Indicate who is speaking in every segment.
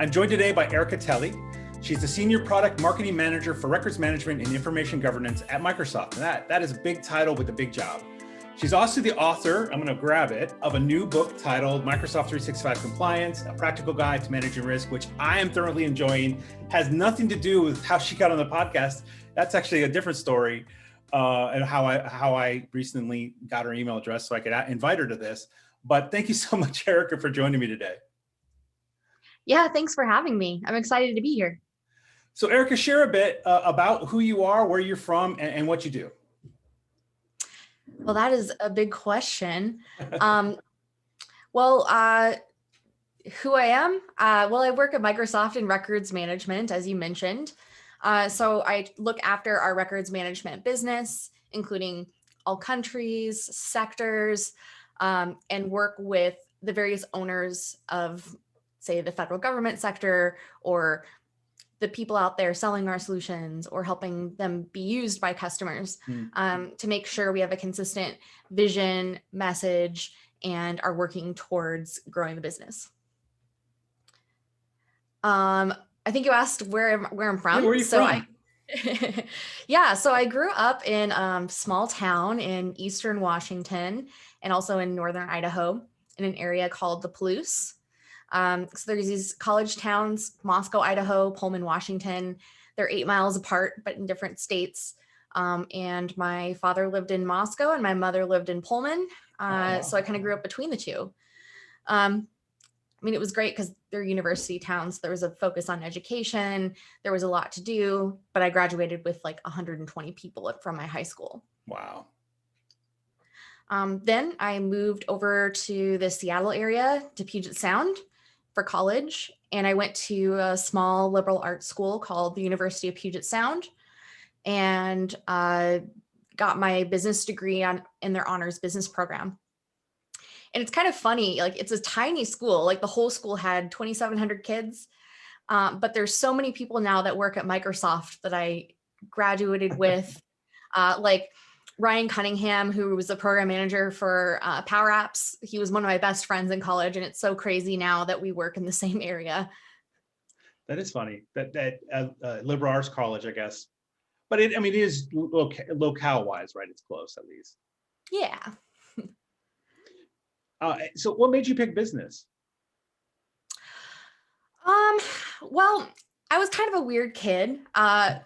Speaker 1: I'm joined today by Erica Toelle. She's the Senior Product Marketing Manager for Records Management and Information Governance at Microsoft. And that is a big title with a big job. She's also the author, I'm going to grab it, of a new book titled Microsoft 365 Compliance, A Practical Guide to Managing Risk, which I am thoroughly enjoying. Has nothing to do with how she got on the podcast. That's actually a different story, and how I recently got her email address so I could invite her to this. But thank you so much, Erica, for joining me today.
Speaker 2: Yeah, thanks for having me. I'm excited to be here.
Speaker 1: So Erica, share a bit about who you are, where you're from, and what you do.
Speaker 2: Well, that is a big question. Who I am? Well, I work at Microsoft in records management, as you mentioned. So I look after our records management business, including all countries, sectors, and work with the various owners of, say, the federal government sector, or the people out there selling our solutions or helping them be used by customers, to make sure we have a consistent vision, message, and are working towards growing the business. I think you asked where I'm from.
Speaker 1: Yeah, where are you from?
Speaker 2: So I grew up in a small town in Eastern Washington and also in Northern Idaho in an area called the Palouse. So there's these college towns, Moscow, Idaho, Pullman, Washington. They're 8 miles apart, but in different states. And my father lived in Moscow and my mother lived in Pullman. So I kind of grew up between the two. It was great because they're university towns. There was a focus on education. There was a lot to do, but I graduated with like 120 people from my high school.
Speaker 1: Wow.
Speaker 2: Then I moved over to the Seattle area, to Puget Sound, for college. And I went to a small liberal arts school called the University of Puget Sound, and got my business degree in their honors business program. And it's kind of funny, like it's a tiny school, like the whole school had 2,700 kids. But there's so many people now that work at Microsoft that I graduated with, like Ryan Cunningham, who was the program manager for Power Apps. He was one of my best friends in college, and it's so crazy now that we work in the same area.
Speaker 1: That is funny. That liberal arts college, I guess, but it is locale wise, right? It's close at least.
Speaker 2: Yeah.
Speaker 1: So, what made you pick business?
Speaker 2: Well, I was kind of a weird kid. I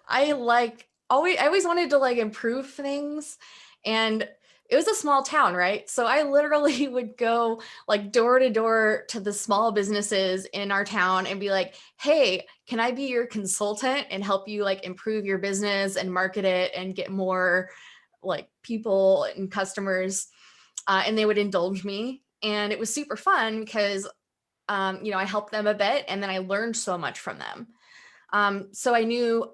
Speaker 2: always wanted to like improve things, and it was a small town, right? So I literally would go like door to door to the small businesses in our town and be like, hey, can I be your consultant and help you like improve your business and market it and get more like people and customers? And they would indulge me. And it was super fun because, I helped them a bit, and then I learned so much from them. So I knew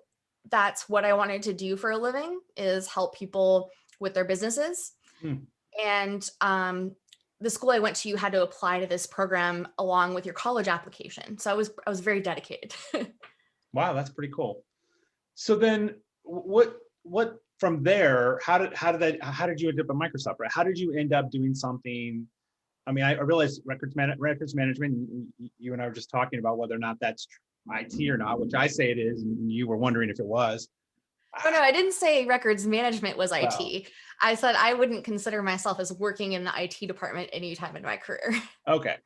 Speaker 2: that's what I wanted to do for a living, is help people with their businesses. And the school I went to, you had to apply to this program along with your college application. So I was very dedicated.
Speaker 1: Wow, that's pretty cool. So then what from there, how did you end up at Microsoft, right? How did you end up doing something? I realize records management, you and I were just talking about whether or not that's IT or not, which I say it is, and you were wondering if it was.
Speaker 2: Oh, no, I didn't say records management was IT.
Speaker 1: Wow.
Speaker 2: I said I wouldn't consider myself as working in the IT department anytime in my career.
Speaker 1: Okay.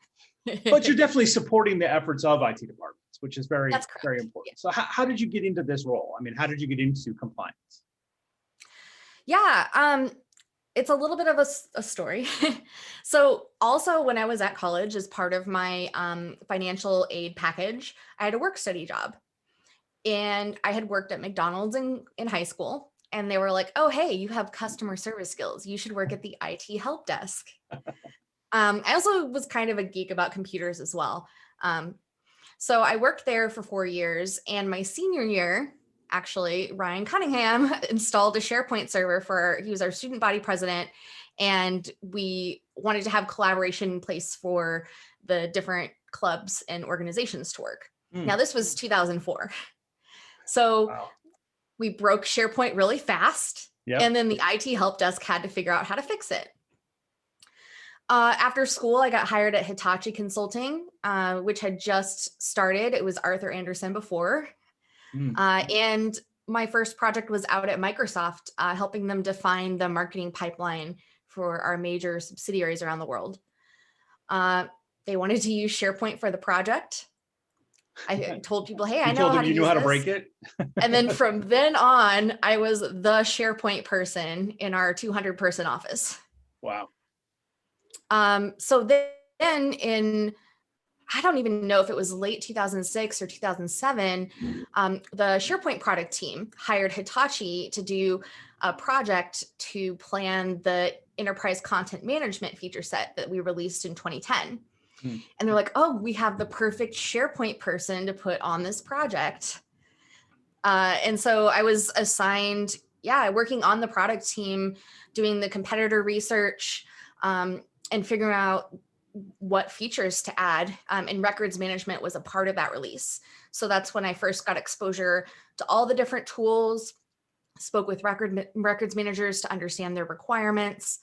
Speaker 1: But you're definitely supporting the efforts of IT departments, which is very, very important.
Speaker 2: Yeah.
Speaker 1: So how did you get into this role? How did you get into compliance?
Speaker 2: Yeah, it's a little bit of a story. So also when I was at college, as part of my financial aid package, I had a work study job. And I had worked at McDonald's in high school, and they were like, oh, hey, you have customer service skills. You should work at the IT help desk. I also was kind of a geek about computers as well. So I worked there for 4 years, and my senior year, actually, Ryan Cunningham installed a SharePoint server he was our student body president, and we wanted to have collaboration in place for the different clubs and organizations to work. Now, this was 2004. So we broke SharePoint really fast. Yep. And then the IT help desk had to figure out how to fix it. After school, I got hired at Hitachi Consulting, which had just started. It was Arthur Andersen before.
Speaker 1: Mm.
Speaker 2: And my first project was out at Microsoft, helping them define the marketing pipeline for our major subsidiaries around the world. They wanted to use SharePoint for the project. I told people, hey, I
Speaker 1: You
Speaker 2: know
Speaker 1: told
Speaker 2: how
Speaker 1: them
Speaker 2: to
Speaker 1: you knew
Speaker 2: use
Speaker 1: how to
Speaker 2: this.
Speaker 1: break it?
Speaker 2: And then from then on, I was the SharePoint person in our 200 person office.
Speaker 1: Wow.
Speaker 2: So then in, I don't even know if it was late 2006 or 2007, the SharePoint product team hired Hitachi to do a project to plan the enterprise content management feature set that we released in 2010.
Speaker 1: Hmm.
Speaker 2: And they're like, oh, we have the perfect SharePoint person to put on this project. And so I was assigned, working on the product team, doing the competitor research, and figuring out what features to add. And records management was a part of that release. So that's when I first got exposure to all the different tools, spoke with records managers to understand their requirements,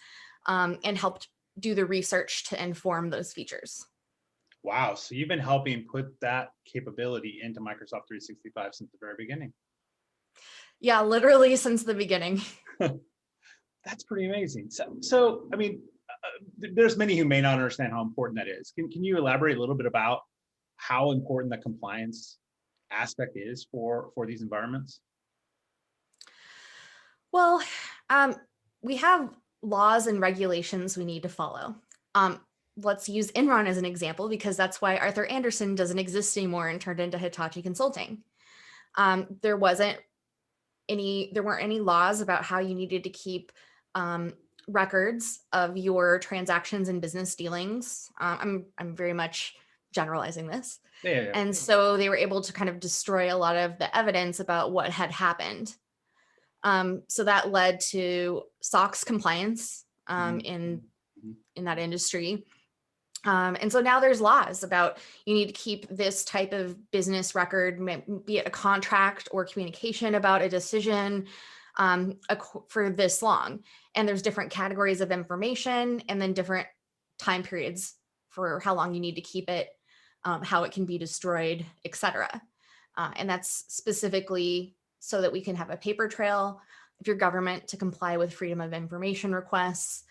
Speaker 2: and helped do the research to inform those features.
Speaker 1: Wow. So you've been helping put that capability into Microsoft 365 since the very beginning.
Speaker 2: Yeah, literally since the beginning.
Speaker 1: That's pretty amazing. So I mean, there's many who may not understand how important that is. Can you elaborate a little bit about how important the compliance aspect is for these environments?
Speaker 2: Well, we have laws and regulations we need to follow. Let's use Enron as an example, because that's why Arthur Andersen doesn't exist anymore and turned into Hitachi Consulting. There weren't any laws about how you needed to keep records of your transactions and business dealings. I'm very much generalizing this.
Speaker 1: Yeah.
Speaker 2: And so they were able to kind of destroy a lot of the evidence about what had happened. So that led to SOX compliance in that industry. And so now there's laws about you need to keep this type of business record, be it a contract or communication about a decision, for this long. And there's different categories of information and then different time periods for how long you need to keep it, how it can be destroyed, etc. And that's specifically so that we can have a paper trail of your government to comply with freedom of information requests,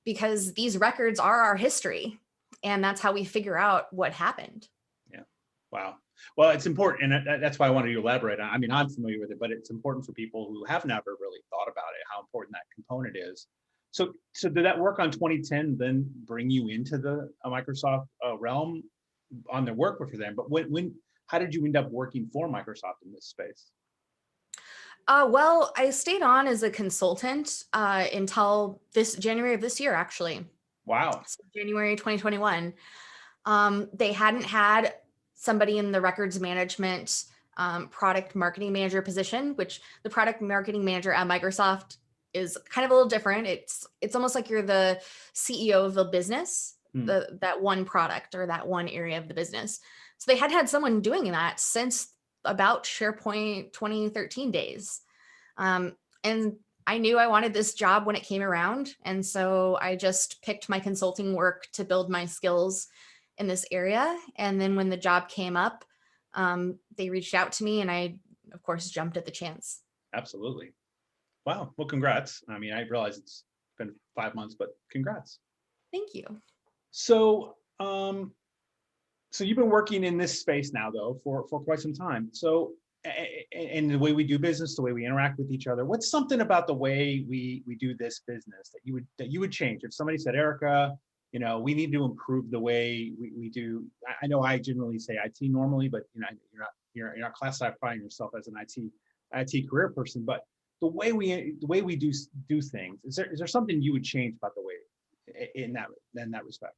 Speaker 2: because these records are our history, and that's how we figure out what happened.
Speaker 1: Yeah. Wow. Well, it's important, and that's why I wanted to elaborate. I mean, I'm familiar with it, but it's important for people who have never really thought about it, how important that component is. So did that work on 2010 then bring you into the Microsoft realm on their work for them? But how did you end up working for Microsoft in this space?
Speaker 2: Well, I stayed on as a consultant until this January of this year, actually.
Speaker 1: Wow.
Speaker 2: So January 2021. They hadn't had somebody in the records management product marketing manager position, which the product marketing manager at Microsoft is kind of a little different. It's almost like you're the CEO of the business, that one product or that one area of the business. So they had had someone doing that since about SharePoint 2013 days. And I knew I wanted this job when it came around. And so I just picked my consulting work to build my skills in this area. And then when the job came up, they reached out to me and I, of course, jumped at the chance.
Speaker 1: Absolutely. Wow. Well, congrats. I mean, I realize it's been 5 months, but congrats.
Speaker 2: Thank you.
Speaker 1: So, so you've been working in this space now, though, for quite some time. So, and the way we do business, the way we interact with each other, what's something about the way we do this business that you would change if somebody said, Erica, we need to improve the way we do. I know I generally say IT normally, but you're not classifying yourself as an IT career person. But the way we do things, is there something you would change about the way in that respect?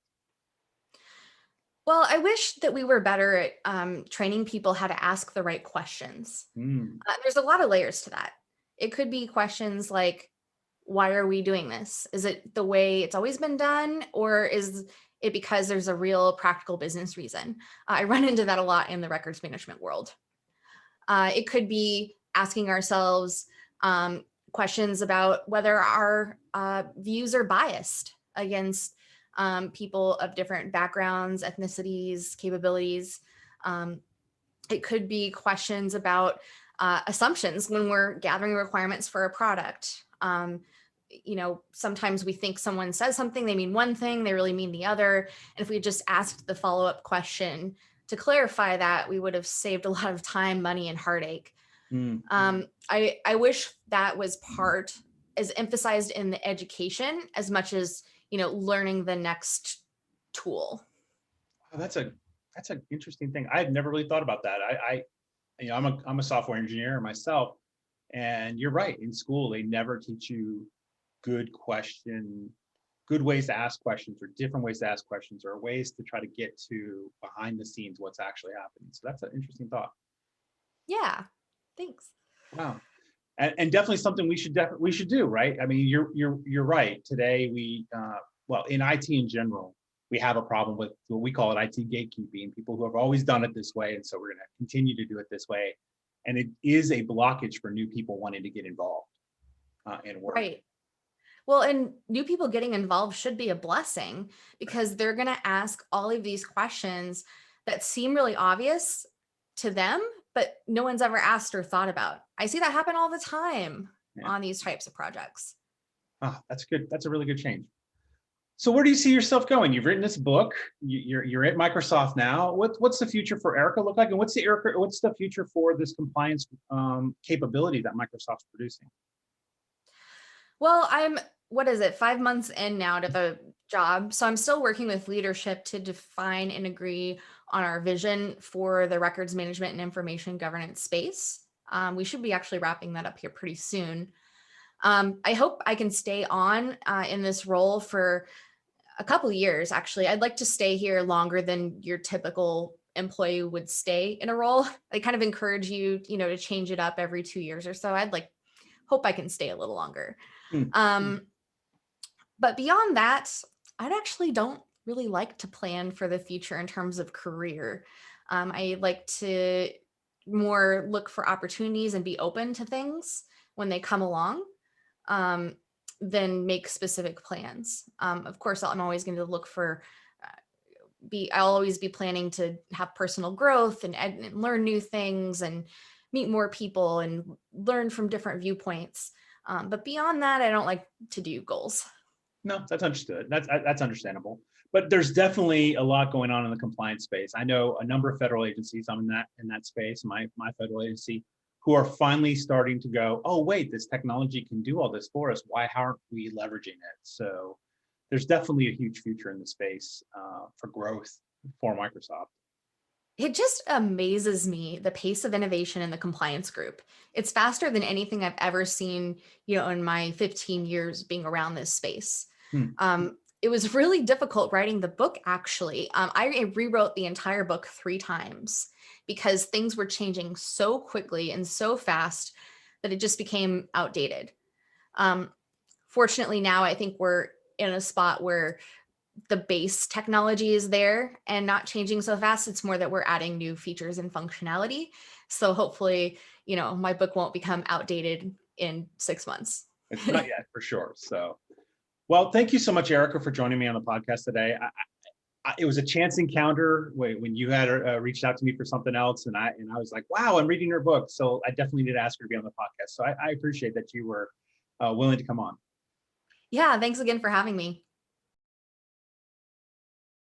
Speaker 2: Well, I wish that we were better at training people how to ask the right questions. There's a lot of layers to that. It could be questions like, why are we doing this? Is it the way it's always been done? Or is it because there's a real practical business reason? I run into that a lot in the records management world. It could be asking ourselves questions about whether our views are biased. against people of different backgrounds, ethnicities, capabilities. Um, it could be questions about assumptions when we're gathering requirements for a product. Sometimes we think someone says something, they mean one thing, they really mean the other. And if we just asked the follow-up question to clarify that, we would have saved a lot of time, money, and heartache.
Speaker 1: Mm.
Speaker 2: I wish that was part as emphasized in the education as much as, learning the next tool.
Speaker 1: Oh, that's an interesting thing. I had never really thought about that. I'm a software engineer myself, and you're right. In school, they never teach you good good ways to ask questions, or different ways to ask questions, or ways to try to get to behind the scenes what's actually happening. So that's an interesting thought.
Speaker 2: Yeah, thanks.
Speaker 1: Wow. And definitely something we should do, right? I mean, you're right. Today well, in IT in general, we have a problem with what we call it IT gatekeeping, people who have always done it this way, and so we're going to continue to do it this way. And it is a blockage for new people wanting to get involved in work.
Speaker 2: Right. Well, and new people getting involved should be a blessing because they're going to ask all of these questions that seem really obvious to them, but no one's ever asked or thought about. I see that happen all the time
Speaker 1: Yeah.
Speaker 2: on these types of projects.
Speaker 1: That's good. That's a really good change. So where do you see yourself going? You've written this book. You're at Microsoft now. What's the future for Erica look like, and what's the future for this compliance capability that Microsoft's producing?
Speaker 2: Well, what is it, 5 months in now to the job. So I'm still working with leadership to define and agree on our vision for the records management and information governance space. We should be actually wrapping that up here pretty soon. I hope I can stay on in this role for a couple of years. Actually, I'd like to stay here longer than your typical employee would stay in a role. They kind of encourage you, to change it up every 2 years or so. Hope I can stay a little longer.
Speaker 1: Hmm.
Speaker 2: But beyond that, I actually don't really like to plan for the future in terms of career. I like to more look for opportunities and be open to things when they come along, um, than make specific plans. Of course, I'm always going to look for I'll always be planning to have personal growth and learn new things and meet more people and learn from different viewpoints. But beyond that, I don't like to do goals.
Speaker 1: No, that's understood. That's understandable. But there's definitely a lot going on in the compliance space. I know a number of federal agencies. I'm in that space, my federal agency, who are finally starting to go, oh wait, this technology can do all this for us. Why aren't we leveraging it? So there's definitely a huge future in the space for growth for Microsoft.
Speaker 2: It just amazes me the pace of innovation in the compliance group. It's faster than anything I've ever seen, in my 15 years being around this space.
Speaker 1: Hmm.
Speaker 2: It was really difficult writing the book, actually. I rewrote the entire book 3 times because things were changing so quickly and so fast that it just became outdated. Fortunately, now I think we're in a spot where the base technology is there and not changing so fast. It's more that we're adding new features and functionality. So hopefully, my book won't become outdated in 6 months.
Speaker 1: It's not yet, for sure. So, well, thank you so much, Erica, for joining me on the podcast today. It was a chance encounter when you had reached out to me for something else, and I was like, wow, I'm reading your book. So I definitely need to ask her to be on the podcast. So I appreciate that you were willing to come on.
Speaker 2: Yeah, thanks again for having me.